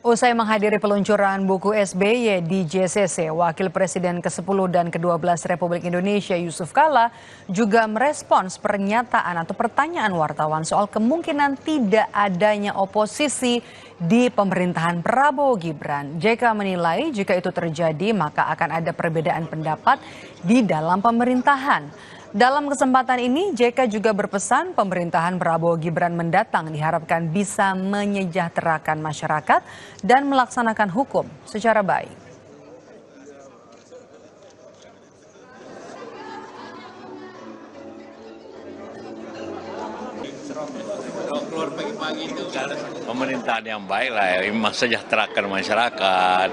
Usai menghadiri peluncuran buku SBY di JCC, Wakil Presiden ke-10 dan ke-12 Republik Indonesia Yusuf Kala juga merespons pernyataan atau pertanyaan wartawan soal kemungkinan tidak adanya oposisi di pemerintahan Prabowo Gibran. JK menilai jika itu terjadi maka akan ada perbedaan pendapat di dalam pemerintahan. Dalam kesempatan ini, JK juga berpesan pemerintahan Prabowo Gibran mendatang diharapkan bisa menyejahterakan masyarakat dan melaksanakan hukum secara baik. Keluar pagi-pagi itu pemerintahan yang baik lah, mensejahterakan masyarakat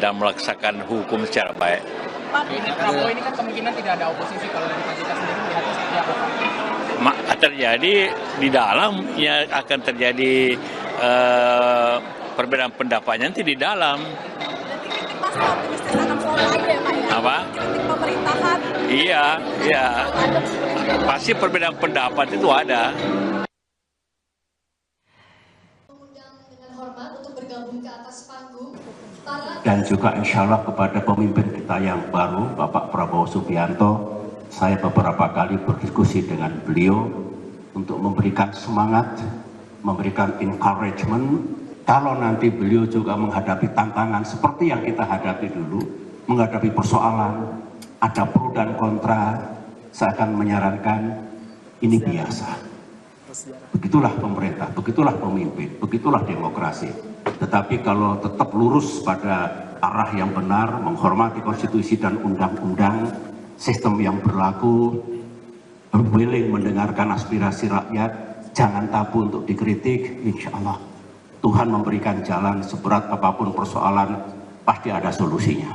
dan melaksanakan hukum secara baik. Pak, ini Prabowo ini kan kemungkinan tidak ada oposisi, kalau dari Pak JK sendiri melihatnya seperti apa? Terjadi di dalam ya akan terjadi perbedaan pendapatnya nanti di dalam. Berarti pasti optimistis akan solid aja ya Pak ya? Apa? Kritik pemerintahan. Iya. Pasti perbedaan pendapat itu ada. Mengundang dengan hormat untuk bergabung ke atas panggung. Dan juga insya Allah kepada pemimpin kita yang baru, Bapak Prabowo Subianto, saya beberapa kali berdiskusi dengan beliau untuk memberikan semangat, memberikan encouragement. Kalau nanti beliau juga menghadapi tantangan seperti yang kita hadapi dulu, menghadapi persoalan, ada pro dan kontra, saya akan menyarankan ini biasa. Begitulah pemerintah, begitulah pemimpin, begitulah demokrasi. Tetapi kalau tetap lurus pada arah yang benar, menghormati konstitusi dan undang-undang, sistem yang berlaku, willing mendengarkan aspirasi rakyat, jangan tabu untuk dikritik, insya Allah Tuhan memberikan jalan seberat apapun persoalan, pasti ada solusinya.